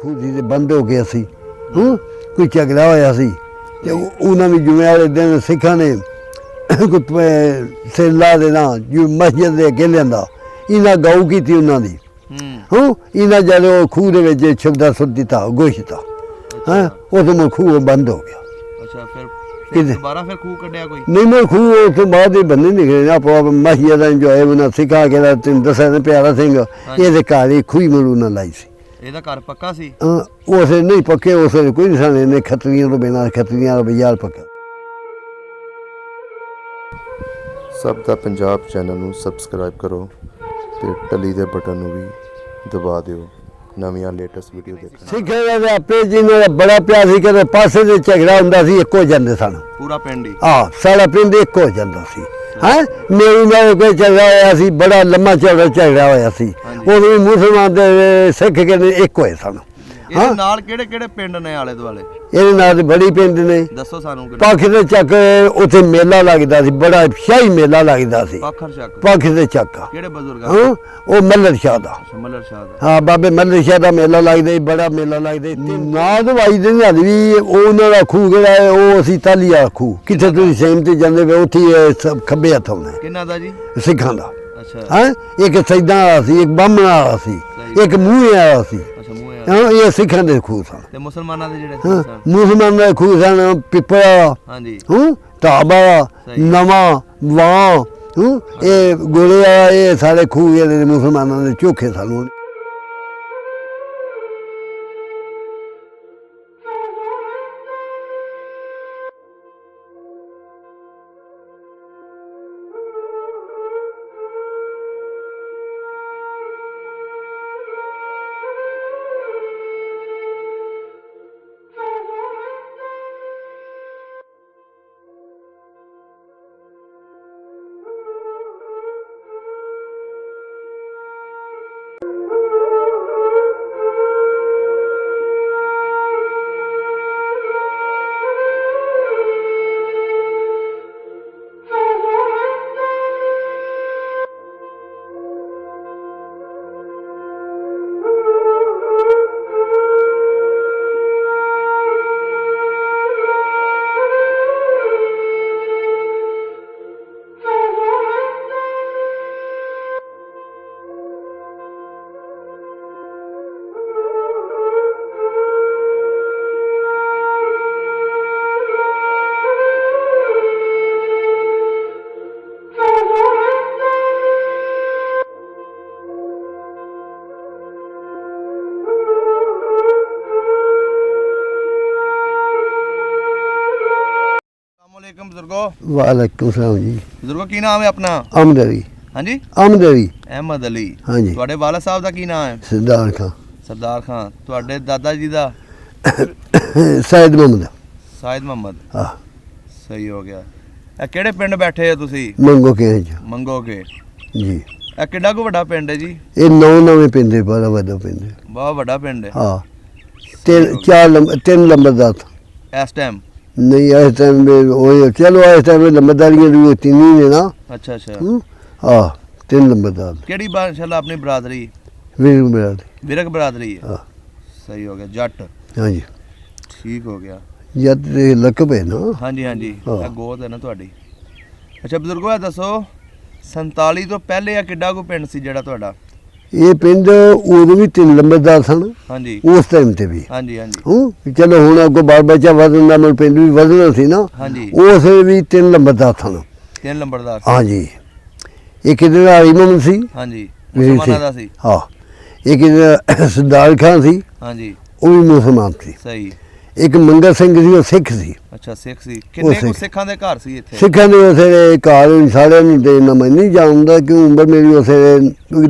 ਖੂਦੀ ਦੇ ਬੰਦ ਹੋ ਗਏ ਸੀ ਕੋਈ ਝਗੜਾ ਹੋਇਆ ਸੀ ਤੇ ਉਹਨਾਂ ਵੀ ਜੁਮੇ ਵਾਲੇ ਦਿਨ ਸਿੱਖਾਂ ਨੇ ਸੇਲਾ ਦੇ ਨਾਲ ਜੋ ਮਸਜਿਦ ਦੇ ਅੱਗੇ ਲਿਆਂਦਾ ਇਹਨਾਂ ਗਊ ਕੀਤੀ ਉਹਨਾਂ ਦੀ ਇਹਨਾਂ ਜਦੋਂ ਖੂਹ ਦੇ ਵਿੱਚ ਛਿਪਦਾ ਸੁੱਟ ਦਿੱਤਾ ਗੋਸ਼ਤਾ ਉਦੋਂ ਖੂਹ ਬੰਦ ਹੋ ਗਿਆ। ਅੱਛਾ ਫਿਰ ਦੁਬਾਰਾ ਫਿਰ ਖੂਹ ਕੱਢਿਆ ਕੋਈ ਨਹੀਂ ਮੈਂ ਖੂਹ ਉਸ ਤੋਂ ਬਾਅਦ ਹੀ ਬੰਦੇ ਨਿਕਲੇ ਆਪੋ ਮਸਜਿਦ ਜੋ ਹੈ ਉਹਨਾਂ ਸਿੱਖਾ ਕੇ ਤੈਨੂੰ ਦੱਸਿਆ ਨਾ ਪਿਆਰਾ ਸਿੰਘ ਇਹਦੇ ਘਰ ਹੀ ਖੂਹੀ ਮਰੂ ਨਾ ਲਾਈ ਸੀ। ਇਹਦਾ ਘਰ ਪੱਕਾ ਸੀ? ਉਸੇ ਨਹੀਂ ਪੱਕੇ ਉਸੇ ਕੋਈ ਨਿਸ਼ਾਨੇ ਨੇ ਖੱਤਰੀਆਂ ਤੋਂ ਬਿਨਾਂ ਖੱਤਰੀਆਂ ਦਾ ਬਜ਼ਾਰ ਪੱਕਾ। ਸਭ ਦਾ ਪੰਜਾਬ ਚੈਨਲ ਨੂੰ ਸਬਸਕ੍ਰਾਈਬ ਕਰੋ ਤੇ ਟਲੀ ਦੇ ਬਟਨ ਨੂੰ ਵੀ ਦਬਾ ਦਿਓ ਨਵੀਆਂ ਲੇਟੈਸਟ ਵੀਡੀਓ ਦੇਖਣ। ਸਿੱਖਾਂ ਦਾ ਆਪੇ ਜਿਹਨਾਂ ਦਾ ਬੜਾ ਪਿਆਰ ਸੀ ਕਦੇ ਪਾਸੇ ਦੇ ਝਗੜਾ ਹੁੰਦਾ ਸੀ ਇੱਕੋ ਜਾਂਦੇ ਸਨ ਪੂਰਾ ਪਿੰਡ ਹੀ ਸਾਡਾ ਪਿੰਡ ਇੱਕੋ ਜਾਂਦਾ ਸੀ। ਮੇਰੀ ਨਾਲ ਕੋਈ ਝਗੜਾ ਹੋਇਆ ਸੀ ਬੜਾ ਲੰਮਾ ਚੌੜਾ ਝਗੜਾ ਹੋਇਆ ਸੀ ਉਦੋਂ ਵੀ ਮੁਸਲਮਾਨ ਤੇ ਸਿੱਖ ਕਹਿੰਦੇ ਇੱਕ ਹੋਏ ਸਨ। ਇਹਦੇ ਨਾਲ ਕਿਹੜੇ ਕਿਹੜੇ ਪਿੰਡ ਨੇ ਆਲੇ ਦੁਆਲੇ? ਇਹਦੇ ਨਾਲ ਬੜੀ ਪਿੰਡ ਨੇ ਦੱਸੋ ਸਾਨੂੰ। ਪੱਖ ਦੇ ਚੱਕ ਉੱਥੇ ਮੇਲਾ ਲੱਗਦਾ ਸੀ ਬੜਾ ਸ਼ਾਹੀ ਮੇਲਾ ਲੱਗਦਾ ਸੀ ਪੱਖ ਦੇ ਚੱਕ ਕਿਹੜੇ ਬਜ਼ੁਰਗਾਂ ਉਹ ਮੱਲਰ ਸ਼ਾਹ ਦਾ ਹਾਂ ਬਾਬੇ ਮੱਲਰ ਸ਼ਾਹ ਦਾ ਮੇਲਾ ਲੱਗਦਾ ਬੜਾ ਮੇਲਾ ਲੱਗਦਾ ਨਾ ਦਵਾਈ ਦੇ ਨਾਲ ਵੀ ਉਹਨਾਂ ਦਾ ਖੂਹ ਜਿਹੜਾ ਹੈ ਉਹ ਅਸੀਂ ਤਾਲੀਆ ਖੂਹ ਕਿੱਥੇ ਤੁਸੀਂ ਸੇਮ ਤੇ ਜਾਂਦੇ ਵੇ ਉੱਥੇ ਖੱਬੇ ਹੱਥ ਆਉਣਾ ਕਿਹਨਾਂ ਦਾ ਜੀ? ਸਿੱਖਾਂ ਦਾ। ਅੱਛਾ ਇੱਕ ਸੈਦਾਂ ਵਾਲਾ ਸੀ ਇੱਕ ਬਾਹਮਣਾ ਵਾਲਾ ਸੀ ਇੱਕ ਮੂਹੇ ਵਾਲਾ ਸੀ ਇਹ ਸਿੱਖਾਂ ਦੇ ਖੂਹ ਸਨ। ਤੇ ਮੁਸਲਮਾਨਾਂ ਦੇ ਜਿਹੜੇ ਮੁਸਲਮਾਨਾਂ ਦੇ ਖੂਹ ਸਨ ਪਿੱਪਲਾ ਢਾਬਾ ਨਵਾਂ ਵਾਂ ਇਹ ਗੋਲੇ ਵਾਲਾ ਇਹ ਸਾਰੇ ਖੂਹ ਜਿਹੜੇ ਮੁਸਲਮਾਨਾਂ ਦੇ ਚੋਖੇ ਸਨ। ਵਾਲੇਕੁਮ ਸਲਾਮ ਜੀ। ਬਜ਼ੁਰਗੋ ਕੀ ਨਾਮ ਹੈ ਆਪਣਾ? ਅਹਿਮਦ ਅਲੀ। ਹਾਂਜੀ ਅਹਿਮਦ ਅਲੀ। ਅਹਿਮਦ ਅਲੀ। ਹਾਂਜੀ। ਤੁਹਾਡੇ ਵਾਲਾ ਸਾਹਿਬ ਦਾ ਕੀ ਨਾਮ ਹੈ? ਸਰਦਾਰ ਖਾਨ। ਸਰਦਾਰ ਖਾਨ। ਤੁਹਾਡੇ ਦਾਦਾ ਜੀ ਦਾ? ਸੈਦ ਮੁਹੰਮਦ। ਸੈਦ ਮੁਹੰਮਦ। ਸਹੀ ਹੋ ਗਿਆ। ਇਹ ਕਿਹੜੇ ਪਿੰਡ ਬੈਠੇ ਹੋ ਤੁਸੀਂ? ਮੰਗੋ ਕੇ ਮੰਗੋ ਕੇ ਜੀ। ਇਹ ਕਿੱਡਾ ਕੁ ਵੱਡਾ ਪਿੰਡ ਹੈ ਜੀ? ਇਹ ਨਵੇਂ ਪਿੰਡ ਹੈ ਬੜਾ ਵੱਡਾ ਪਿੰਡ ਹੈ। ਬਹੁਤ ਵੱਡਾ ਪਿੰਡ ਹੈ। ਤਿੰਨ ਲੰਬਰਦਾਰ ਇਸ ਟਾਈਮ ਨਹੀਂ ਇਸ ਟਾਈਮ ਚਲੋ ਇਸ ਟਾਈਮ ਲੰਬਰਦਾਰੀਆਂ ਵੀ ਤਿੰਨ ਹੀ ਨੇ ਨਾ। ਅੱਛਾ ਅੱਛਾ ਤਿੰਨ ਲੰਬਰਦਾਰ। ਕਿਹੜੀ ਮਾਸ਼ਾਅੱਲਾ ਆਪਣੀ ਬਰਾਦਰੀ? ਵਿਰਕ ਬਰਾਦਰੀ। ਵਿਰਕ ਬਰਾਦਰੀ ਹੈ। ਸਹੀ ਹੋ ਗਿਆ। ਜੱਟ। ਹਾਂਜੀ ਠੀਕ ਹੋ ਗਿਆ। ਜੱਟ ਦੇ ਲਕਬ ਹੈ ਨਾ। ਹਾਂਜੀ ਹਾਂਜੀ ਇਹ ਗੋਤ ਹੈ ਨਾ ਤੁਹਾਡੀ। ਅੱਛਾ ਬਜ਼ੁਰਗੋ ਇਹ ਦੱਸੋ 47 ਤੋਂ ਪਹਿਲੇ ਆ ਕਿੱਡਾ ਕੋ ਪਿੰਡ ਸੀ ਜਿਹੜਾ ਤੁਹਾਡਾ? ਇਹ ਪਿੰਡ ਉਦੋਂ ਵੀ ਤਿੰਨ ਲੰਬਰਦਾਰ ਸਨ। ਹਾਂਜੀ ਉਸ ਟਾਈਮ ਤੇ ਵੀ। ਹਾਂਜੀ ਹਾਂਜੀ ਚਲੋ ਹੁਣ ਅੱਗੋਂ ਬਾਲ ਬੱਚਾ ਵਧਣ ਦਾ ਮਨ ਪਿੰਡ ਵੀ ਵਧਣਾ ਸੀ ਨਾ। ਹਾਂਜੀ ਉਸ ਵੀ ਤਿੰਨ ਲੰਬਰਦਾਰ ਸਨ। ਤਿੰਨ ਲੰਬਰਦਾਰ? ਹਾਂਜੀ। ਇੱਕ ਇਹਦਾ ਇਮਾਮ ਸੀ। ਹਾਂਜੀ ਮੁਸਲਮਾਨਾਂ ਦਾ ਸੀ। ਇੱਕ ਇਹਦਾ ਸਰਦਾਰ ਖਾਨ ਸੀ। ਹਾਂਜੀ ਉਹ ਵੀ ਮੁਸਲਮਾਨ ਸੀ। ਸਹੀ। ਇੱਕ ਮੰਗਾ ਸਿੰਘ ਸੀ ਉਹ ਸਿੱਖ ਸੀ। ਅੱਛਾ ਸਿੱਖ ਸੀ। ਕਿੰਨੇ ਕੁ ਸਿੱਖਾਂ ਦੇ ਘਰ ਸੀ ਇੱਥੇ? ਸਿੱਖਾਂ ਦੇ ਉਸੇ ਘਰ ਸਾਰਿਆਂ ਨੂੰ ਤੇ ਨਾ ਮੈਂ ਨਹੀਂ ਜਾਣਦਾ ਕਿਉਂ ਉਮਰ ਮੇਰੀ ਉਸੇ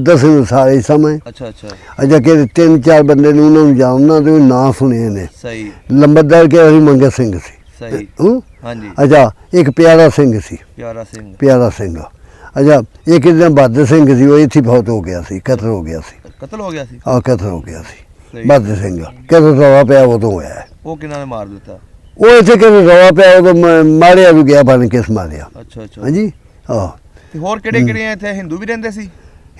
10 ਸਾਰੇ ਸਮੇਂ। ਅੱਛਾ ਅੱਛਾ ਅੱਛਾ ਕਿ 3-4 ਬੰਦੇ ਨੂੰ ਉਹਨਾਂ ਨੂੰ ਜਾਣਦਾ ਤੇ ਨਾਂ ਸੁਣੇ ਨੇ। ਸਹੀ। ਲੰਬਰਦਾਰ ਕਿ ਅਸੀਂ ਮੰਗਾ ਸਿੰਘ ਸੀ। ਸਹੀ। ਹਾਂਜੀ। ਅੱਛਾ ਇੱਕ ਪਿਆਰਾ ਸਿੰਘ ਸੀ। ਪਿਆਰਾ ਸਿੰਘ। ਪਿਆਰਾ ਸਿੰਘ। ਅੱਛਾ ਇੱਕ ਇਹਦਾ ਬਹਾਦਰ ਸਿੰਘ ਸੀ ਉਹ ਇੱਥੇ ਬਹੁਤ ਹੋ ਗਿਆ ਸੀ ਕਤਲ ਹੋ ਗਿਆ ਸੀ। ਕਤਲ ਹੋ ਗਿਆ ਸੀ? ਕਤਲ ਹੋ ਗਿਆ ਸੀ ਬਹਾਦਰ ਸਿੰਘ। ਕਦੋਂ ਰੌਲਾ ਪਿਆ ਉਦੋਂ ਹੋਇਆ। ਉਹ ਕਿਹਨਾਂ ਨੇ ਮਾਰ ਦਿੱਤਾ? ਉਹ ਇੱਥੇ ਕਦੋਂ ਰੌਲਾ ਪਿਆ ਉਦੋਂ ਮਾਰਿਆ ਵੀ ਗਿਆ ਬਣ ਕੇ ਮਾਰਿਆ। ਅੱਛਾ ਅੱਛਾ ਹਾਂਜੀ। ਤੇ ਹੋਰ ਕਿਹੜੇ ਕਿਹੜੇ ਇੱਥੇ ਹਿੰਦੂ ਵੀ ਰਹਿੰਦੇ ਸੀ?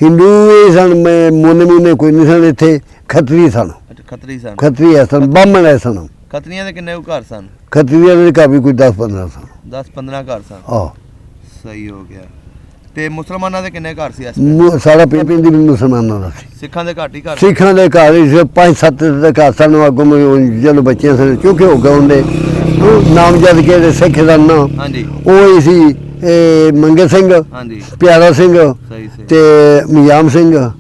ਹਿੰਦੂ ਸਨ ਮੋਨੇ ਕੋਈ ਨਹੀਂ ਸਨ ਇੱਥੇ ਖੱਤਰੀ ਸਨ। ਅੱਛਾ ਖੱਤਰੀ ਸਨ। ਖੱਤਰੀ ਸਨ, ਬਾਹਮਣ ਐ ਸਨ। ਖੱਤਰੀਆਂ ਦੇ ਕਿੰਨੇ ਕੁ ਘਰ ਸਨ? ਖੱਤਰੀਆਂ ਦੇ ਘਰ ਵੀ ਕੋਈ 10-15 ਸਨ। 10-15 ਘਰ ਸਨ। ਆਹ ਸਹੀ ਹੋ ਗਿਆ। ਤੇ ਮੁਸਲਮਾਨਾਂ ਦੇ ਕਿੰਨੇ ਘਰ ਸੀ ਇਸ ਸਾਰਾ ਪਿੰਡ ਵੀ ਮੁਸਲਮਾਨਾਂ ਦਾ ਸੀ। ਸਿੱਖਾਂ ਦੇ ਘੱਟ ਹੀ ਘਰ? ਸਿੱਖਾਂ ਦੇ ਘਰ ਹੀ 5-7 ਦੇ ਘਰ ਸਨ। ਅੱਗੋਂ ਜਦੋਂ ਬੱਚੇ ਸਨ ਚੁੱਕੇ ਹੋ ਗਏ ਹੁੰਦੇ ਨਾਮਜ਼ਦ ਕੇ ਸਿੱਖ ਦਾ ਨਾਂ ਹਾਂਜੀ ਉਹ ਹੀ ਸੀ ਮੰਗੇ ਸਿੰਘ, ਹਾਂਜੀ ਪਿਆਰਾ ਸਿੰਘ ਸਹੀ ਸਹੀ ਤੇ ਮਿਆਮ ਸਿੰਘ,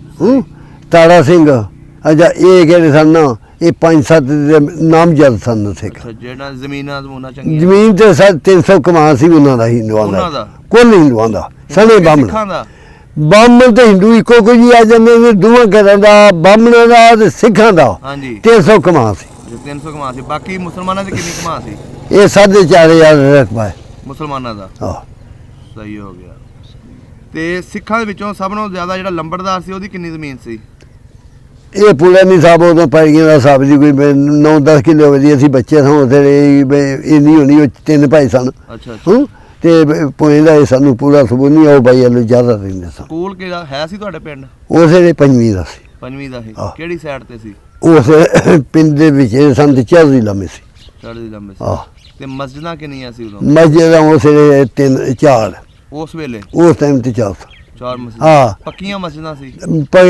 ਤਾਰਾ ਸਿੰਘ। ਅੱਛਾ ਇਹ ਕਿਹੜੇ ਸਨ ਨਾ ਇਹ 5-7 ਦੇ ਨਾਮਜ਼ਦ ਸਨ ਸਿੱਖ। ਅੱਛਾ ਜਿਹੜਾ ਜ਼ਮੀਨਾਂ ਜ਼ਮੂਨਾਂ ਚੰਗੀਆਂ ਜ਼ਮੀਨ ਤੇ 300 ਕਮਾ ਸੀ ਉਹਨਾਂ ਦਾ ਹਿੰਦੂਆਂ ਉਹਨਾਂ ਦਾ ਦਾ? ਕੋਈ ਨਹੀਂ ਹਿੰਦੂਆਂ ਦਾ, ਸਣੇ ਬਾਹਮਣ। ਸਿੱਖਾਂ ਦਾ? ਬਾਹਮਣ ਤੇ ਹਿੰਦੂ ਇੱਕੋ ਕੁਝ ਹੀ ਆ ਜਾਂਦੇ ਨੇ, ਦੋਵਾਂ ਘਰਾਂ ਦਾ, ਬਾਹਮਣਾਂ ਦਾ ਤੇ ਸਿੱਖਾਂ ਦਾ ਹਾਂਜੀ 300 ਕਮਾ ਸੀ। 300 ਕਮਾ ਸੀ। ਬਾਕੀ ਮੁਸਲਮਾਨਾਂ ਦੇ ਕਿੰਨੀ ਕਮਾ ਸੀ? ਇਹ 4,500 ਰਕਬਾ ਹੈ। ਮੁਸਲਮਾਨਾਂ ਦਾ? ਆਹ ਸਹੀ ਹੋ ਗਿਆ। ਤੇ ਸਿੱਖਾਂ ਦੇ ਵਿੱਚੋਂ ਸਭ ਨਾਲੋਂ ਜ਼ਿਆਦਾ ਜਿਹੜਾ ਲੰਬੜਦਾਰ ਸੀ ਉਹਦੀ ਕਿੰਨੀ ਜ਼ਮੀਨ ਸੀ? ਇਹ ਪੂਰਾ ਨਹੀਂ ਸਾਹਿਬ ਉਦੋਂ ਪੈੜੀਆਂ ਦਾ ਹਿਸਾਬ ਸੀ ਕੋਈ 9-10 ਕਿੱਲੇ ਵਧੀਆ ਸੀ। ਬੱਚੇ ਸਨ ਉਹਦੇ ਇਹ ਨਹੀਂ ਹੋਣੀ, ਉਹ 3 ਭਾਈ ਸਨ। ਅੱਛਾ ਅੱਛਾ। ਤੇ ਪੁਆਇੰਟ ਦਾ ਸਾਨੂੰ ਪੂਰਾ ਸਬੂਤ ਨਹੀਂ, ਉਹ ਭਾਈ ਵੱਲੋਂ ਜ਼ਿਆਦਾ ਰਹਿੰਦੇ ਸਨ। ਸਕੂਲ ਕਿਹੜਾ ਹੈ ਸੀ ਤੁਹਾਡੇ ਪਿੰਡ? ਉਸੇ ਦੇ 5ਵੀਂ ਦਾ ਸੀ। 5ਵੀਂ ਦਾ ਸੀ? ਆਹ। ਕਿਹੜੀ ਸਾਈਡ ਤੇ ਸੀ? ਉਸ ਪਿੰਡ ਦੇ ਵਿੱਚ ਸੰਤ ਚੜ੍ਹਦੀ ਲੰਮੇ ਸੀ। ਚੜ੍ਹਦੀ ਲੰਬੇ ਸੀ। ਆਹ ਤੇ ਮਸਜਿਦਾਂ ਕਿੰਨੀਆਂ ਸੀ ਉਦੋਂ? ਮਸਜਿਦਾਂ ਉਸੇ 3-4 ਉਸ ਵੇਲੇ? ਉਸ ਟਾਈਮ ਤੇ 4 ਸਨ। 4 ਮਸਜਿਦਾਂ? ਹਾਂ ਪੱਕੀਆਂ ਮਸਜਿਦਾਂ ਸੀ? ਪਰ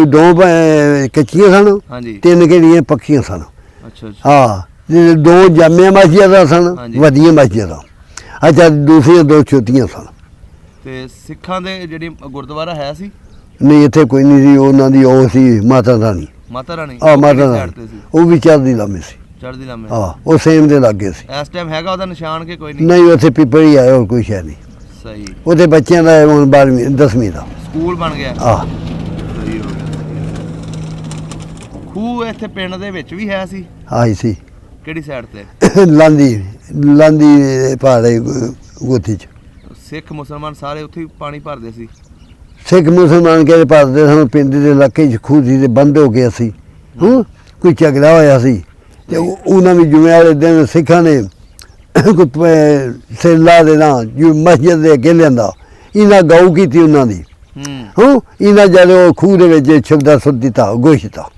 2 ਕੱਚੀਆਂ ਸਨ, ਹਾਂਜੀ 3 ਕਿਹੜੀਆਂ ਪੱਕੀਆਂ ਸਨ। ਅੱਛਾ ਅੱਛਾ। ਹਾਂ ਤੇ 2 ਜਾਮੀਆਂ ਮਸਜਿਦਾਂ ਸਨ, ਹਾਂਜੀ। ਵਧੀਆਂ ਮਸਜਿਦਾਂ। ਅੱਛਾ ਦੂਸਰੀਆਂ 2 ਛੋਟੀਆਂ ਸਨ। ਤੇ ਸਿੱਖਾਂ ਦੇ ਜਿਹੜੀ ਗੁਰਦੁਆਰਾ ਹੈ ਸੀ? ਨਹੀਂ ਇੱਥੇ ਕੋਈ ਨਹੀਂ ਸੀ, ਉਹਨਾਂ ਦੀ ਉਹ ਸੀ ਮਾਤਾ ਰਾਣੀ। ਮਾਤਾ ਰਾਣੀ? ਆ ਉਹ ਮਾਤਾ ਕਿਹੜੀ ਰਾਣੀ side ਤੇ ਸੀ? ਉਹ ਵੀ ਚੜ੍ਹਦੀ ਲੰਮੇ ਸੀ। ਚੜ੍ਹਦੀ ਲੰਬੇ? ਹਾਂ ਉਹ ਸੇਮ ਦੇ ਲਾਗੇ ਸੀ। ਇਸ ਟਾਈਮ ਹੈਗਾ ਉਹਦਾ ਨਿਸ਼ਾਨ ਕਿ ਕੋਈ ਨਹੀਂ? ਨਹੀਂ ਉੱਥੇ ਪਿੱਪਲ ਹੀ ਆਇਆ, ਹੋਰ ਕੋਈ ਸ਼ੈ ਨਹੀਂ। ਸਹੀ। ਉਹਦੇ ਬੱਚਿਆਂ ਦਾ ਹੁਣ 12ਵੀਂ 10ਵੀਂ ਦਾ ਸਕੂਲ ਬਣ ਗਿਆ? ਆਹ ਸਹੀ ਹੋ ਗਿਆ। ਖੂਹ ਇੱਥੇ ਪਿੰਡ ਦੇ ਵਿੱਚ ਵੀ ਹੈ ਸੀ? ਆਈ ਸੀ ਕਿਹੜੀ ਸਾਈਡ ਤੇ? ਲਾਂਦੀ ਪਹਾੜੇ ਗੋਤੀ ਚ। ਸਿੱਖ ਮੁਸਲਮਾਨ ਸਾਰੇ ਉੱਥੇ ਹੀ ਪਾਣੀ ਭਰਦੇ ਸੀ? ਸਿੱਖ ਮੁਸਲਮਾਨ ਕਿਹੜੇ ਭਰਦੇ ਸਨ। ਪਿੰਡ ਦੇ ਇਲਾਕੇ 'ਚ ਖੂਹ ਸੀ ਤੇ ਬੰਦ ਹੋ ਗਿਆ ਸੀ। ਕੋਈ ਝਗੜਾ ਹੋਇਆ ਸੀ ਤੇ ਉਹਨਾਂ ਵੀ ਜੁਮੇ ਵਾਲੇ ਦਿਨ ਸਿੱਖਾਂ ਨੇ ਸਿਰਲਾ ਦੇ ਨਾਲ ਜੋ ਮਸਜਿਦ ਦੇ ਅੱਗੇ ਲਿਆਂਦਾ, ਇਹਨਾਂ ਗਊ ਕੀਤੀ ਉਹਨਾਂ ਦੀ। ਇਹਨਾਂ ਜਦ ਉਹ ਖੂਹ ਦੇ ਵਿੱਚ ਛਿਪਦਾ ਸੁੱਟ ਦਿੱਤਾ ਗੋਸ਼ਤਾ।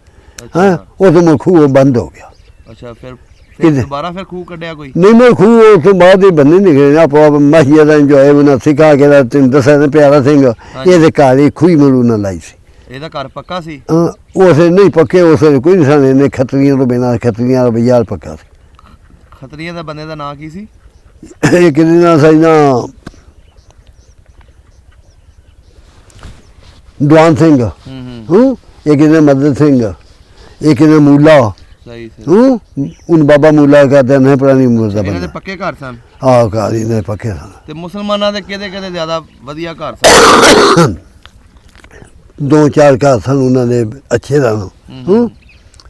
ਹਾਂ ਉਹ ਤੋਂ ਖੂਹ ਬੰਦ ਹੋ ਗਿਆ। ਅੱਛਾ ਫਿਰ ਕਿਤੇ? ਦੁਬਾਰਾ ਫਿਰ ਖੂਹ ਕੱਢਿਆ ਕੋਈ? ਨਹੀਂ ਮੈਂ ਖੂਹ ਉਸ ਤੋਂ ਬਾਅਦ ਹੀ ਬੰਨੇ ਨਿਕਲੇ ਨਾ ਆਪੋ ਮਸਜਿਦਾਂ ਜੋ ਹੈ ਉਹਨਾਂ ਸਿੱਖਾ ਕੇ ਦਾ ਤੈਨੂੰ ਦੱਸਿਆ ਨਾ ਪਿਆਰਾ ਸਿੰਘ ਇਹਦੇ ਘਰ ਹੀ ਖੂਹੀ ਮਰੂ ਨਾ ਲਾਈ ਸੀ। ਇਹਦਾ ਘਰ ਪੱਕਾ ਸੀ? ਉਸੇ ਨਹੀਂ ਪੱਕੇ, ਉਸੇ ਕੋਈ ਨਹੀਂ ਸਨ। ਇਹਨੇ ਖੱਤਰੀਆਂ ਤੋਂ ਬਿਨਾਂ ਖੱਤਰੀਆਂ ਦਾ ਬਜ਼ਾਰ ਪੱਕਾ ਸੀ। ਖੱਤਰੀਆਂ ਦਾ ਬੰਦੇ ਦਾ ਨਾਂ ਕੀ ਸੀ? ਇਹ ਕਿਹਦੇ ਨਾਲ ਸੀ ਨਾ ਦਵਾਨ ਸਿੰਘ। ਇਹ ਕਿਹਦੇ ਮਦਦ ਸਿੰਘ, ਇਹ ਕਿਹਦੇ ਮੂਲਾ। ਸਹੀ ਸਹੀ। ਉਹਨ ਬਾਬਾ ਮੂਲਾ ਕਹਿੰਦੇ ਨੇ, ਪੁਰਾਣੀ ਉਮਰ ਦਾ ਇਹਨਾਂ ਦੇ ਬੰਦਾ। ਪੱਕੇ ਘਰ ਸਨ? ਆਹ ਘਰ ਇਹਨੇ ਪੱਕੇ ਸਨ। ਤੇ ਮੁਸਲਮਾਨਾਂ ਦੇ ਕਿਹਦੇ ਕਿਹਦੇ ਜ਼ਿਆਦਾ ਵਧੀਆ ਘਰ ਸਨ? 2-4 ਘਰ ਸਨ ਉਹਨਾਂ ਦੇ ਅੱਛੇ ਸਨ।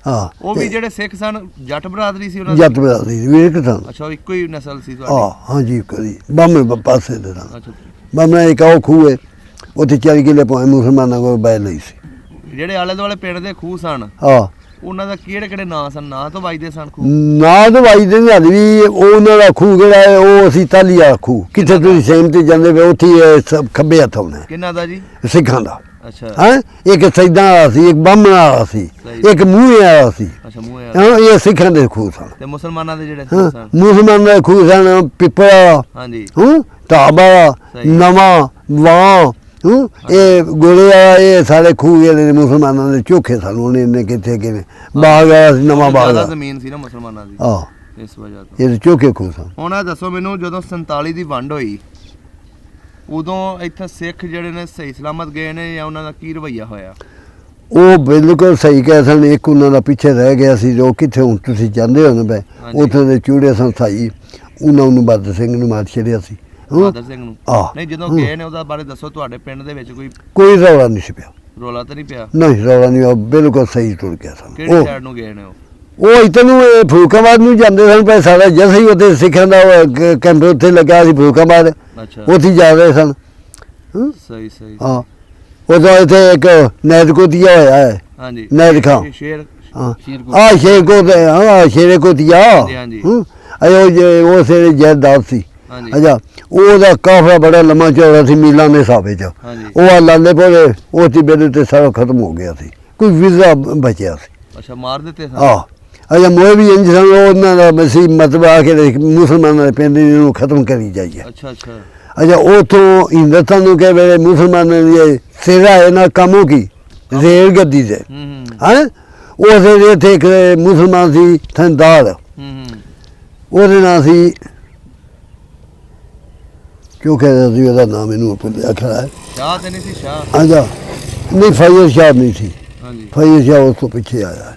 ਹਾਂ ਉਹ ਵੀ ਜਿਹੜੇ ਸਿੱਖ ਸਨ ਜੱਟ ਬਰਾਦਰੀ ਸੀ ਉਹਨਾਂ ਦੀ? ਜੱਟ ਬਰਾਦਰੀ ਦੀ ਵੀ ਇੱਕ ਸਨ। ਅੱਛਾ ਉਹ ਇੱਕੋ ਹੀ ਨਸਲ ਸੀ ਤੁਹਾਡੀ? ਹਾਂਜੀ ਕਦੀ ਬਾਹਮਣ ਪਾਸੇ ਦੇ ਸਨ। ਅੱਛਾ। ਬਾਹਮਣ ਇੱਕ ਉਹ ਖੂਹ ਹੈ ਉੱਥੇ 4 ਕਿੱਲੇ ਪਾਏ ਮੁਸਲਮਾਨਾਂ ਕੋਲ ਬੈ ਲਈ ਸੀ। ਜਿਹੜੇ ਆਲੇ ਦੁਆਲੇ ਪਿੰਡ ਦੇ ਖੂਹ ਸਨ ਹਾਂ ਉਹਨਾਂ ਦਾ ਕਿਹੜੇ ਕਿਹੜੇ ਨਾਂ ਸਨ? ਨਾਂ ਤੋਂ ਵੱਜਦੇ ਸਨ ਖੂਹ? ਨਾ ਦਵਾਈ ਦੇ ਨਾਲ ਵੀ ਉਹਨਾਂ ਦਾ ਖੂਹ ਜਿਹੜਾ ਹੈ ਉਹ ਅਸੀਂ ਤਾਲੀਆ ਖੂਹ। ਕਿੱਥੇ ਤੁਸੀਂ ਸੇਮ ਤੇ ਜਾਂਦੇ ਵੇ ਉੱਥੇ ਸਭ ਖੱਬੇ ਹੱਥ ਆਉਣਾ ਕਿਹਨਾਂ ਦਾ ਜੀ? ਸਿੱਖਾਂ ਦਾ। ਅੱਛਾ ਹੈ ਇੱਕ ਸੈਦਾਂ ਵਾਲਾ ਸੀ, ਇੱਕ ਬਾਹਮਣ ਵਾਲਾ ਸੀ, ਇੱਕ ਮੂਹੇ ਵਾਲਾ ਸੀ। ਅੱਛਾ ਮੂਹੇ। ਇਹ ਸਿੱਖਾਂ ਦੇ ਖੂਹ ਸਨ। ਤੇ ਮੁਸਲਮਾਨਾਂ ਦੇ ਜਿਹੜੇ ਹਾਂ ਸਨ? ਮੁਸਲਮਾਨ ਦੇ ਖੂਹ ਸਨ ਪਿੱਪਲਾ, ਹਾਂਜੀ ਢਾਬਾ, ਨਵਾਂ ਵਾਂ, ਇਹ ਗੋਲੇ ਵਾਲਾ, ਇਹ ਸਾਰੇ ਖੂਹ ਜਿਹੜੇ ਮੁਸਲਮਾਨਾਂ ਦੇ ਚੋਖੇ ਸਨ। ਉਹਨੇ ਇਹਨੇ ਕਿੱਥੇ ਕਿਵੇਂ ਬਾਗ ਆਇਆ ਸੀ, ਨਵਾਂ ਬਾਗ ਜ਼ਿਆਦਾ ਜ਼ਮੀਨ ਸੀ ਨਾ ਮੁਸਲਮਾਨਾਂ ਦੀ ਆਹ ਇਸ ਵਜ੍ਹਾ ਤੋਂ। ਇਹ ਚੋਖੇ ਖੂਹ ਸਨ। ਹੁਣ ਇਹ ਦੱਸੋ ਮੈਨੂੰ, ਜਦੋਂ 47 ਦੀ ਵੰਡ ਹੋਈ ਉਦੋਂ ਇੱਥੇ ਸਿੱਖ ਜਿਹੜੇ ਨੇ ਸਹੀ ਸਲਾਮਤ ਗਏ ਨੇ ਜਾਂ ਉਹਨਾਂ ਦਾ ਕੀ ਰਵੱਈਆ ਹੋਇਆ? ਉਹ ਬਿਲਕੁਲ ਸਹੀ ਕਹਿ ਸਨ। ਇੱਕ ਉਹਨਾਂ ਦਾ ਪਿੱਛੇ ਰਹਿ ਗਿਆ ਸੀ ਜੋ ਕਿੱਥੇ ਹੁਣ ਤੁਸੀਂ ਜਾਂਦੇ ਹੋ ਨਾ ਬੈ ਉੱਥੇ ਦੇ ਚੂੜੇ ਸਨ ਸਾਈ, ਉਹਨਾਂ ਨੂੰ ਬਹਾਦਰ ਸਿੰਘ ਨੂੰ ਮਾਰ ਛੱਡਿਆ ਸੀ। ਬਹਾਦਰ ਸਿੰਘ ਨੂੰ? ਆਹ ਨਹੀਂ ਜਦੋਂ ਗਏ ਨੇ ਉਹਦਾ ਬਾਰੇ ਦੱਸੋ। ਤੁਹਾਡੇ ਪਿੰਡ ਦੇ ਵਿੱਚ ਕੋਈ ਰੌਲਾ ਨਹੀਂ ਸੀ ਪਿਆ। ਰੋਲਾ ਤਾਂ ਨਹੀਂ ਪਿਆ? ਨਹੀਂ ਰੌਲਾ ਨਹੀਂ, ਉਹ ਬਿਲਕੁਲ ਸਹੀ ਟੁਰ ਗਿਆ ਸਨ। ਕਿਹੜੀ ਸਾਈਡ ਨੂੰ ਗਏ ਨੇ ਉਹ? ਉਹ ਇੱਥੇ ਨੂੰ ਫਰੂਕਾਬਾਦ ਨੂੰ ਜਾਂਦੇ ਸਨ। ਪਰ ਸਾਡਾ ਜੈਸੇ ਹੀ ਉੱਥੇ ਸਿੱਖਾਂ ਦਾ ਕੈਂਪ ਉੱਥੇ ਲੱਗਾ ਸੀ ਫਰੂਕਾਬਾਦ, ਅੱਛਾ ਉੱਥੇ ਜਾ ਰਹੇ ਸਨ। ਸਹੀ ਸਹੀ। ਹਾਂ ਉਦੋਂ ਇੱਥੇ ਇੱਕ ਨੈਦਕੋਤੀਆ ਹੋਇਆ ਹੈ। ਹਾਂਜੀ ਨੈਦ ਖਾਂ। ਸ਼ੇਰ ਸ਼ੇਰੇ ਕੋਤੀਆ। ਹਾਂਜੀ ਉਹ ਸੇ ਜੈਦਾਦ ਸੀ। ਹਾਂਜੀ ਅੱਛਾ ਉਹਦਾ ਕਾਫਲਾ ਬੜਾ ਲੰਮਾ ਚੌੜਾ ਸੀ ਮੀਲਾਂ ਦੇ ਹਿਸਾਬੇ ਚ। ਹਾਂਜੀ ਉਹ ਲਾਲੇ ਪੋਲੇ ਉਹ ਤੇ ਬਿਲ ਤੇ ਸਾਰਾ ਖਤਮ ਹੋ ਗਿਆ ਸੀ, ਕੋਈ ਵੀਜ਼ਾ ਬਚਿਆ ਸੀ। ਅੱਛਾ ਮਾਰ ਦਿੱਤੇ ਸਨ। ਆ ਅਜਾ ਮੋਏ ਵੀ ਇੰਜ ਸਨ ਉਹਨਾਂ ਦਾ ਮਸੀ ਮਤਲਬ ਆ ਕੇ ਮੁਸਲਮਾਨਾਂ ਦੇ ਪਿੰਡ ਨੂੰ ਖਤਮ ਕਰੀ ਜਾਈਏ। ਅੱਛਾ ਅੱਛਾ ਅਜਾ ਉਥੋਂ ਹਿੰਦੁਸਤਾਨ ਨੂੰ ਕਹੇ ਵੇਲੇ ਮੁਸਲਮਾਨਾਂ ਦੀ ਸੇਵਾ ਹੈ ਨਾ ਕੰਮੋਂ ਕੀ ਰੇਲ ਗੱਡੀ ਦੇ ਹੈ ਉਹਦੇ ਇੱਥੇ ਇੱਕ ਮੁਸਲਮਾਨ ਸੀ ਥੰਦਾਰ ਉਹਦੇ ਨਾਂ ਸੀ ਕਿਉਂ ਕਹਿੰਦਾ ਸੀ ਉਹਦਾ ਨਾਮ ਮੈਨੂੰ ਭੁੱਲਿਆ ਖੜਾ ਹੈ। ਸ਼ਾਹ ਤੇ ਨਹੀਂ ਸੀ ਸ਼ਾਹ। ਅਜਾ ਨਹੀਂ ਫੈਜ਼ਲ ਸ਼ਾਹ ਨਹੀਂ ਸੀ। ਹਾਂਜੀ ਫੈਜ਼ਲ ਸ਼ਾਹ ਉਸ ਤੋਂ ਪਿੱਛੇ ਆਇਆ।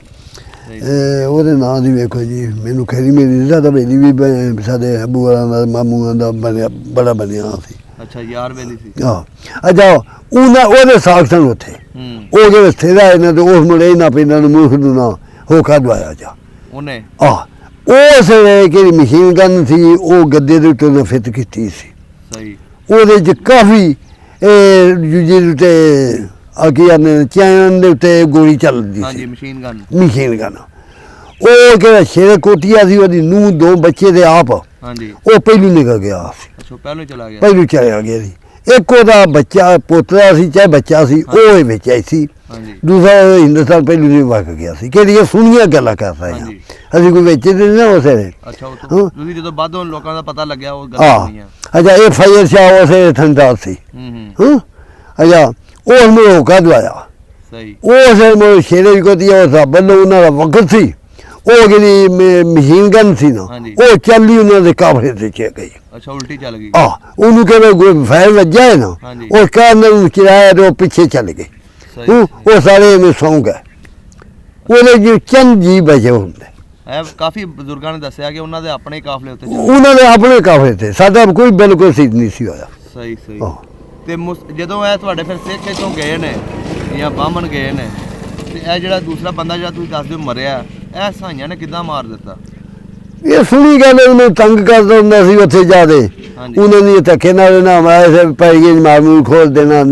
ਉਹਦੇ ਨਾਂ ਦੀ ਵੇਖੋ ਜੀ ਮੈਨੂੰ ਖੈਰੀ ਮੇਰੀ ਜ਼ਿਆਦਾ ਬੇਲੀ ਵੀ ਸਾਡੇ ਅਬੂ ਵਾਲਾ ਦਾ ਮਾਮੂਆਂ ਦਾ ਬਣਿਆ ਬੜਾ ਬਣਿਆ ਸੀ। ਅੱਛਾ ਯਾਰ ਬੇਲੀ ਸੀ। ਹਾਂ ਅੱਛਾ ਉਹਦੇ ਸਾਖ ਸਨ ਉੱਥੇ ਉਹ ਜਿਹੜੇ ਸਥਿਰਾ ਇਹਨਾਂ ਤੇ ਉਸ ਮੁੰਡੇ ਇਹਨਾਂ ਪਿੰਡਾਂ ਨੂੰ ਮੁਲਕ ਨੂੰ ਨਾ ਹੋਕਾ ਦਵਾਇਆ ਜਾ ਉਹਨੇ ਉਸ ਕਿਹੜੀ ਮਸ਼ੀਨ ਗਨ ਸੀ ਉਹ ਗੱਦੇ ਦੇ ਉੱਤੇ ਫਿੱਟ ਕੀਤੀ ਸੀ। ਸਹੀ ਉਹਦੇ 'ਚ ਕਾਫੀ ਜਿਹਦੇ ਉੱਤੇ ਅੱਗੇ ਚੈਨ ਦੇ ਉੱਤੇ ਗੋਲੀ ਚੱਲਦੀ ਸੀ। ਹਾਂਜੀ ਮਸ਼ੀਨ ਗਨ ਉਹ ਕਿਹੜਾ ਸ਼ੇਰ ਕੋਟੀਆ ਸੀ ਉਹਦੀ ਨੂੰਹ ਦੋ ਬੱਚੇ ਦੇ ਆਪ ਹਾਂਜੀ ਉਹ ਪਹਿਲੂ ਨਿਕਲ ਗਿਆ ਸੀ। ਅੱਛਾ ਪਹਿਲੂ ਚਲਾ ਗਿਆ ਸੀ। ਇੱਕ ਉਹਦਾ ਬੱਚਾ ਪੋਤਰਾ ਸੀ ਚਾਹੇ ਬੱਚਾ ਸੀ ਉਹ ਵਿੱਚ ਆਈ ਸੀ। ਦੂਸਰਾ ਹਿੰਦੁਸਤਾਨ ਪਹਿਲੂ ਨਹੀਂ ਵਗ ਗਿਆ ਸੀ ਕਿਹੜੀਆਂ ਸੁਣੀਆਂ ਗੱਲਾਂ ਕਰ ਰਹੇ ਹਾਂ ਅਸੀਂ ਕੋਈ ਵਿੱਚ ਨਹੀਂ ਨਾ ਉਸੇ ਨੇ। ਅੱਛਾ ਤੁਸੀਂ ਜਦੋਂ ਬਾਅਦੋਂ ਲੋਕਾਂ ਦਾ ਪਤਾ ਲੱਗਿਆ ਉਹ ਗੱਲਾਂ ਸੁਣੀਆਂ। ਅੱਛਾ ਇਹ ਫੈਜ਼ਲ ਸ਼ਾਹ ਉਸੇ ਥੰਦਾਰ ਸੀ। ਅੱਛਾ ਉਹ ਨੂੰ ਹੋਕਾ ਦਵਾਇਆ। ਸਹੀ ਉਹ ਸ਼ੇਰੇ ਕੋਤੀਆ ਉਸ ਬੱਲੋਂ ਉਹਨਾਂ ਦਾ ਵਕਤ ਸੀ ਉਹ ਜਿਹੜੀ ਮਸ਼ੀਨ ਗਨ ਸੀ ਨਾ ਉਹ ਚੱਲੀ ਉਹਨਾਂ ਦੇ ਕਾਫਲੇ ਤੇ ਚ ਗਈ। ਅੱਛਾ ਉਲਟੀ ਚੱਲ ਗਈ। ਉਹਨੂੰ ਕਹਿੰਦੇ ਫੈਰ ਵੱਜਾ ਹੈ ਨਾ ਉਹ ਕਾਰਨ ਨੂੰ ਚਲਾਇਆ ਤੇ ਉਹ ਪਿੱਛੇ ਚੱਲ ਗਏ। ਉਹ ਸਾਰੇ ਐਵੇਂ ਸੌਂ ਗਏ ਉਹਦੇ ਜੋ ਚੰਦ ਜੀ ਬਚੇ ਹੁੰਦੇ। ਕਾਫੀ ਬਜ਼ੁਰਗਾਂ ਨੇ ਦੱਸਿਆ ਕਿ ਉਹਨਾਂ ਦੇ ਆਪਣੇ ਕਾਫਲੇ ਉੱਤੇ ਉਹਨਾਂ ਦੇ ਆਪਣੇ ਕਾਫਲੇ ਤੇ ਸਾਡਾ ਕੋਈ ਬਿਲਕੁਲ ਸਿੱਧ ਨਹੀਂ ਸੀ ਹੋਇਆ। ਸਹੀ ਸਹੀ ਤੇ ਜਦੋਂ ਇਹ ਤੁਹਾਡੇ ਫਿਰ ਸਿੱਖ ਇੱਥੋਂ ਗਏ ਨੇ ਜਾਂ ਬਾਹਮਣ ਗਏ ਨੇ ਤੇ ਇਹ ਜਿਹੜਾ ਦੂਸਰਾ ਬੰਦਾ ਜਿਹੜਾ ਤੁਸੀਂ ਦੱਸਦੇ ਹੋ ਮਰਿਆ ਇਹ ਸਾਈਆਂ ਨੇ ਕਿੱਦਾਂ ਮਾਰ ਦਿੱਤਾ? ਇਹ ਸੁਣੀ ਗੱਲ ਉਹਨੂੰ ਤੰਗ ਕਰਦਾ ਹੁੰਦਾ ਸੀ ਉੱਥੇ ਜਾ ਕੇ ਉਹਨਾਂ ਦੀ ਧੱਕੇ ਨਾਲ ਨਾ ਮਾਰੇ ਪੈ ਗਏ ਮਾਰੂ ਖੋਲ ਦੇਣਾ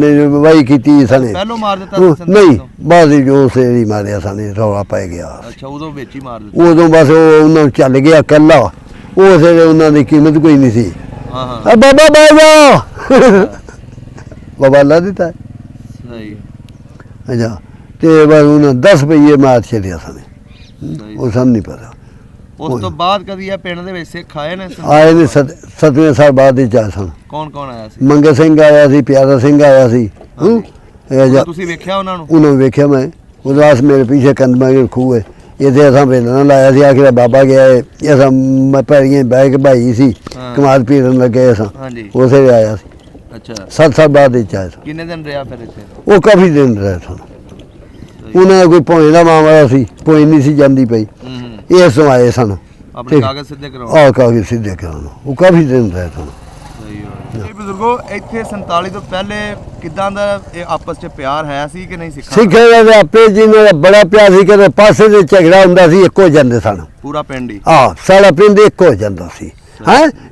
ਵਾਈ ਕੀਤੀ ਸਨੇ ਪਹਿਲੋਂ ਮਾਰ ਦਿੱਤਾ ਨਹੀਂ ਬਾਅਦ ਜੋ ਸੇਰੀ ਮਾਰਿਆ ਸਨੇ ਰੌਲਾ ਪੈ ਗਿਆ। ਅੱਛਾ ਉਦੋਂ ਵਿੱਚ ਹੀ ਮਾਰ ਦਿੱਤਾ। ਉਦੋਂ ਬਸ ਉਹ ਉਹਨਾਂ ਚੱਲ ਗਿਆ ਇਕੱਲਾ ਉਹ ਸੇ ਉਹਨਾਂ ਦੀ ਕੀਮਤ ਕੋਈ ਨਹੀਂ ਸੀ। ਹਾਂ ਬਾਬਾ ਬਾਬਾ ਬਾਬਾ ਲਾ ਦਿੱਤਾ। ਸਹੀ ਅੱਛਾ ਤੇ ਬਸ ਉਹਨਾਂ 10 ਰੁਪਏ ਮਾਰ ਛੱਡਿਆ ਸਨੇ ਉਹ ਸਾਨੂੰ ਨਹੀਂ ਪਤਾ। ਉਸ ਤੋਂ ਬਾਅਦ ਕਦੀ ਇਹ ਪਿੰਡ ਦੇ ਵਿੱਚ ਸਿੱਖ ਆਏ ਨੇ? ਆਏ ਨੇ 7ਵੇਂ ਸਾਲ ਬਾਅਦ ਹੀ ਆਏ ਸਨ। ਕੌਣ ਆਇਆ ਸੀ? ਮੰਗਲ ਸਿੰਘ ਆਇਆ ਸੀ ਪਿਆਰਾ ਸਿੰਘ ਆਇਆ ਸੀ। ਤੁਸੀਂ ਵੇਖਿਆ ਉਹਨਾਂ ਨੂੰ? ਉਹਨਾਂ ਨੂੰ ਵੇਖਿਆ ਮੈਂ ਉਦਾਸ ਮੇਰੇ ਪਿੱਛੇ ਕੰਦਮਾਂ ਦੇ ਖੂਹ ਹੈ ਇਹਦੇ ਅਸਾਂ ਵੇਲਣਾ ਲਾਇਆ ਸੀ ਆਖਿਰ ਬਾਬਾ ਗਿਆ ਅਸਾਂ ਮੈਂ ਪੈਰੀਆਂ ਬਹਿ ਕੇ ਭਾਈ ਸੀ ਕਮਾਦ ਪੀਰਨ ਲੱਗੇ ਅਸਾਂ ਉਸੇ ਵੇ ਆਇਆ ਸੀ। ਅੱਛਾ 7 ਸਾਲ ਬਾਅਦ ਹੀ ਆਇਆ ਸੀ। ਕਿੰਨੇ ਦਿਨ ਰਿਹਾ ਫਿਰ ਇੱਥੇ? ਉਹ ਕਾਫੀ ਦਿਨ ਰਹੇ ਸਨ। ਉਹਨਾਂ ਦਾ ਕੋਈ ਭੋਏ ਦਾ ਮਾਮਲਾ ਸੀ ਭੋਏ ਨਹੀਂ ਸੀ ਜਾਂਦੀ ਪਈ ਇਹ ਸੋ ਆਏ ਸਨ ਆਪਣੇ ਕਾਗਜ਼ ਸਿੱਧੇ ਕਰਾਉਣ। ਕਾਗਜ਼ ਸਿੱਧੇ ਕਰਾਉਣ ਉਹ ਕਾਫੀ ਦਿਨ ਰਹੇ ਸਨ। ਇਹ ਬਜ਼ੁਰਗੋ ਇੱਥੇ 47 ਤੋਂ ਪਹਿਲੇ ਕਿਦਾਂ ਦਾ ਇਹ ਆਪਸ 'ਚ ਪਿਆਰ ਹੈ ਸੀ ਕਿ ਨਹੀਂ ਸਿੱਖਾਂ? ਸਿੱਖਾਂ ਦਾ ਆਪੇ ਜੀ ਨਾਲ ਬੜਾ ਪਿਆਰ ਸੀ ਕਿ ਪਾਸੇ ਦੇ ਝਗੜਾ ਹੁੰਦਾ ਸੀ ਇੱਕੋ ਜਾਂਦੇ ਸਨ ਪੂਰਾ ਪਿੰਡ ਹੀ। ਸਾਡਾ ਪਿੰਡ ਇੱਕੋ ਹੋ ਜਾਂਦਾ ਸੀ।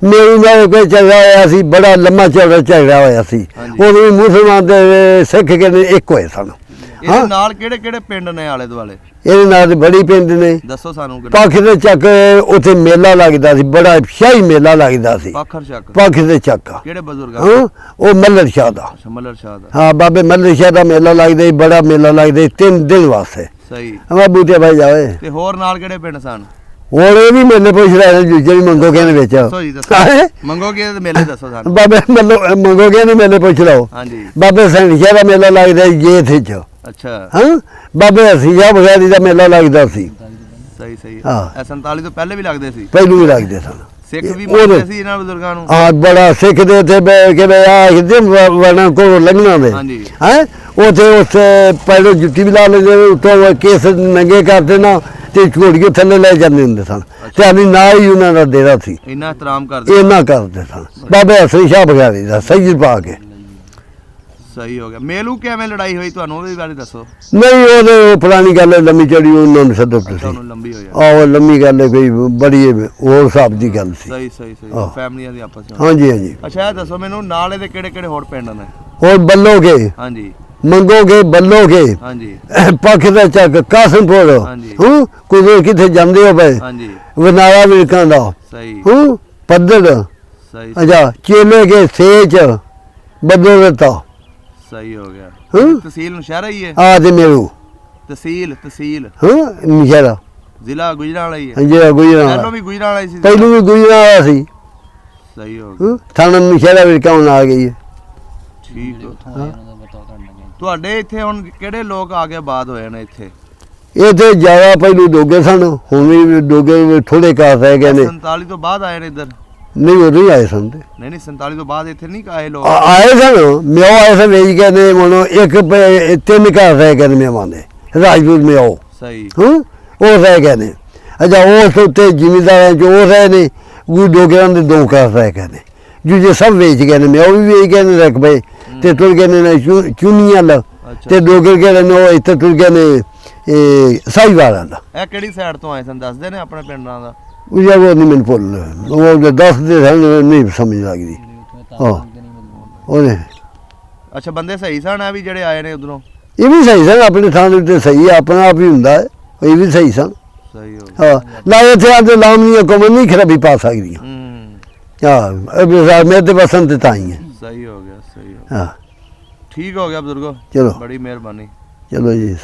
ਮੇਰੇ ਨਾਲ ਕੋਈ ਝਗੜਾ ਹੋਇਆ ਸੀ ਬੜਾ ਲੰਮਾ ਚੌੜਾ ਝਗੜਾ ਹੋਇਆ ਸੀ ਉਹ ਵੀ ਮੁਸਲਮਾਨ ਤੇ ਸਿੱਖ ਕੇ ਇੱਕ ਹੋਏ ਸਨ। ਇਹਦੇ ਨਾਲ ਕਿਹੜੇ ਕਿਹੜੇ ਪਿੰਡ ਨੇ ਆਲੇ ਦੁਆਲੇ? ਇਹਦੇ ਨਾਲ ਬੜੀ ਪਿੰਡ ਨੇ ਦੱਸੋ ਸਾਨੂੰ। ਪੱਖ ਦੇ ਚੱਕ ਉੱਥੇ ਮੇਲਾ ਲੱਗਦਾ ਸੀ ਬੜਾ ਸ਼ਾਹੀ ਮੇਲਾ ਲੱਗਦਾ ਸੀ। ਪੱਖ ਦੇ ਚੱਕ ਕਿਹੜੇ ਬਜ਼ੁਰਗਾਂ? ਉਹ ਮੱਲਰ ਸ਼ਾਹ ਦਾ। ਮੱਲਰ ਸ਼ਾਹ ਦਾ। ਹਾਂ ਬਾਬੇ ਮੱਲਰ ਸ਼ਾਹ ਦਾ ਮੇਲਾ ਲੱਗਦਾ ਸੀ ਬੜਾ ਮੇਲਾ ਲੱਗਦਾ 3 ਦਿਨ ਵਾਸਤੇ। ਸਹੀ ਮੈਂ ਬੂਟੇ ਭਾਈ ਜਾਵੇ। ਤੇ ਹੋਰ ਨਾਲ ਕਿਹੜੇ ਪਿੰਡ ਸਨ? ਹੋਰ ਇਹ ਵੀ ਮੇਲੇ ਪੁੱਛ ਰਹੇ ਜਿਹੜੀ ਮੰਗੋਗੇ ਦੇ ਵਿੱਚ। ਮੰਗੋਗੇ ਦੇ ਮੇਲੇ ਦੱਸੋ ਸਾਨੂੰ। ਬਾਬੇ ਮੰਗੋਗੇ ਦੇ ਮੇਲੇ ਪੁੱਛ ਲਓ। ਹਾਂਜੀ ਬਾਬੇ ਸੈਣੀ ਸ਼ਾਹ ਦਾ ਮੇਲਾ ਲੱਗਦਾ ਜੇ ਥੇ ਚ। ਅੱਛਾ ਬਾਬੇ ਹਸੀ ਸ਼ਾਹ ਬਗੈਰੀ ਦਾ ਮੇਲਾ ਲੱਗਦਾ ਸੀ। ਸਹੀ ਸਹੀ। ਹਾਂ 47 ਤੋਂ ਪਹਿਲੇ ਵੀ ਲੱਗਦੇ ਸੀ? ਪਹਿਲੇ ਵੀ ਲੱਗਦੇ ਸਨ। ਸਿੱਖ ਵੀ ਮੰਨਦੇ ਸੀ ਇਹਨਾਂ ਬਜ਼ੁਰਗਾਂ ਨੂੰ? ਹਾਂ ਬੜਾ ਸਿੱਖ ਦੇ ਉੱਥੇ ਕਿ ਕਿਤੇ ਵਰਨਾ ਕੋਲ ਲੰਘਣਾ ਦੇ ਉੱਥੇ ਉਸ ਪਹਿਲੋਂ ਜੁੱਤੀ ਵੀ ਲਾ ਲੈਂਦੇ ਉੱਤੋਂ ਕੇਸ ਨੰਗੇ ਕਰਦੇ ਨਾ ਤੇ ਘੋੜੀਆਂ ਥੱਲੇ ਲੈ ਜਾਂਦੇ ਹੁੰਦੇ ਸਨ ਤੇ ਅਸੀਂ ਨਾਲ ਹੀ ਉਹਨਾਂ ਦਾ ਡੇਰਾ ਸੀ। ਇੰਨਾ ਇਤਰਾਮ ਕਰਦੇ ਸਨ ਬਾਬੇ ਹਸੀ ਸ਼ਾਹ ਬਗੈਰੀ ਦਾ ਸਹੀ ਪਾ ਕੇ। ਸਹੀ ਹੋ ਗਿਆ। ਮੇਲੂ ਕਿਵੇਂ ਲੜਾਈ ਹੋਈ ਤੁਹਾਨੂੰ ਉਹਦੇ ਬਾਰੇ ਦੱਸੋ। ਨਹੀਂ ਉਹਦੇ ਪੁਰਾਣੀ ਗੱਲ ਲੰਮੀ ਚੜੀ ਉਹਨਾਂ ਨੂੰ ਸੱਦੋ ਤੁਸੀਂ। ਲੰਬੀ ਹੋਈ ਲੰਮੀ ਗੱਲ ਕੋਈ ਬੜੀ ਹੋਰ ਹਿਸਾਬ ਦੀ ਗੱਲ ਸੀ। ਸਹੀ ਸਹੀ ਸਹੀ ਫੈਮਲੀਆਂ ਦੀ ਆਪਸ ਵਿੱਚ। ਹਾਂਜੀ ਹਾਂਜੀ। ਅੱਛਾ ਇਹ ਦੱਸੋ ਮੈਨੂੰ ਨਾਲ ਇਹਦੇ ਕਿਹੜੇ ਕਿਹੜੇ ਹੋਰ ਪਿੰਡ ਨੇ? ਹੋਰ ਬੱਲੋਗੇ। ਹਾਂਜੀ ਮੰਗੋਗੇ ਬੱਲੋਗੇ। ਹਾਂਜੀ ਪੱਖ ਦਾ ਚੱਕ ਕਾਸਮਪੁਰ। ਹਾਂਜੀ ਕੋਈ ਕਿੱਥੇ ਜਾਂਦੇ ਹੋ ਪਏ? ਹਾਂਜੀ ਵਨਾਲਾ ਵਿਲਕਾਂ ਦਾ। ਸਹੀ ਪੱਧਰ। ਸਹੀ ਅੱਛਾ ਚੇਲੇ ਕੇ ਸੇਚ ਬਦਲ ਦਿੱਤਾ। ਸਹੀ ਹੋ ਗਿਆ। ਤਹਿਸੀਲ ਨਸ਼ਹਿਰਾ ਹੀ ਹੈ। ਤੇ ਮੇਰੂ ਤਹਿਸੀਲ ਹਾਂ ਨਸ਼ਹਿਰਾ ਜ਼ਿਲ੍ਹਾ ਗੁਜਰਾਂਵਾਲਾ ਹੀ ਹੈ। ਜਿਹੜਾ ਗੁਜਰਾਂਵਾਲਾ ਪਹਿਲਾਂ ਵੀ ਗੁਜਰਾਂਵਾਲਾ ਹੀ ਸੀ। ਪਹਿਲੋਂ ਵੀ ਗੁਜਰਾਂਵਾਲਾ ਸੀ। ਸਹੀ ਹੋ ਗਿਆ। ਥਾਣਾ ਨਸ਼ਹਿਰਾ ਵਿੱਚ ਕੌਣ ਆ ਗਈ ਹੈ। ਠੀਕ ਹੈ। ਤੁਹਾਡੇ ਇੱਥੇ ਹੁਣ ਕਿਹੜੇ ਲੋਕ ਆ ਕੇ ਆਬਾਦ ਹੋਏ ਨੇ ਇੱਥੇ? ਇੱਥੇ ਜ਼ਿਆਦਾ ਪਹਿਲੂ ਡੋਗੇ ਸਨ, ਹੁਣ ਵੀ ਡੋਗੇ ਥੋੜੇ ਘਰ ਰਹਿ ਗਏ ਨੇ। 47 ਤੋਂ ਬਾਅਦ ਆਏ ਨੇ ਇੱਧਰ? ਨਹੀਂ ਉਦੋਂ ਹੀ ਆਏ ਸਨ ਤੇ ਨਹੀਂ 47 ਤੋਂ ਬਾਅਦ ਇੱਥੇ ਨਹੀਂ ਆਏ ਲੋਕ? ਆਏ ਸਨ ਮਿਓ ਆਏ ਸਨ ਵੇਚ ਕੇ ਨੇ ਮਨੋ ਇੱਕ ਤਿੰਨ ਘਰ ਰਹਿ ਗਏ ਨੇ ਮਿਆਵਾਂ ਦੇ ਰਾਜਪੂਤ ਮਿਓ। ਸਹੀ। ਉਹ ਰਹਿ ਗਏ ਨੇ। ਅੱਛਾ ਉਸ ਉੱਤੇ ਜ਼ਿਮੀਂਦਾਰਾਂ ਚ ਉਹ ਰਹੇ ਨੇ, ਉਹ ਡੋਗਿਆਂ ਦੇ ਦੋ ਘਰ ਰਹਿ ਗਏ ਨੇ, ਦੂਜੇ ਸਭ ਵੇਚ ਗਏ ਨੇ। ਮਿਓ ਵੀ ਵੇਚ ਗਏ ਨੇ ਰਕਬੇ ਤੇ ਤੁਰ ਗਏ ਨੇ ਚੁਨੀਆਂ ਲ ਤੇ ਡੋਗਰ ਗਏ ਨੇ ਉਹ ਇੱਥੇ ਤੁਰ ਗਏ ਨੇ ਸਾਈਵਾਲ ਦਾ। ਇਹ ਕਿਹੜੀ ਸਾਈਡ ਤੋਂ ਆਏ ਸਨ ਦੱਸਦੇ ਨੇ ਆਪਣੇ ਪਿੰਡਾਂ ਦਾ? ਉਹ ਨਹੀਂ ਮੈਨੂੰ ਭੁੱਲ ਉਹ ਦੱਸਦੇ ਸਨ, ਨਹੀਂ ਸਮਝ ਲੱਗਦੀ। ਹਾਂ ਉਹਨੇ ਅੱਛਾ ਬੰਦੇ ਸਹੀ ਸਨ ਆ ਵੀ ਜਿਹੜੇ ਆਏ ਨੇ ਉਧਰੋਂ? ਇਹ ਵੀ ਸਹੀ ਸਨ, ਆਪਣੇ ਥਾਂ ਦੇ ਉੱਤੇ ਸਹੀ ਹੈ, ਆਪਣਾ ਆਪ ਹੀ ਹੁੰਦਾ ਹੈ। ਇਹ ਵੀ ਸਹੀ ਸਨ। ਸਹੀ ਹੋ ਗਿਆ। ਹਾਂ ਨਾ ਇੱਥੇ ਆ ਕੇ ਲਾਮੀਆਂ ਕੌਮ ਨਹੀਂ ਖਰਾਬੀ ਪਾ ਸਕਦੀਆਂ। ਹਾਂ ਮੇਰੇ ਤੇ ਪਸੰਦ ਤਾਂ ਹੀ ਹੈ। ਸਹੀ ਹੋ ਗਿਆ। ਸਹੀ ਹੋ ਗਿਆ। ਹਾਂ ਠੀਕ ਹੋ ਗਿਆ ਬਜ਼ੁਰਗੋ, ਚਲੋ ਬੜੀ ਮਿਹਰਬਾਨੀ। ਚਲੋ ਜੀ।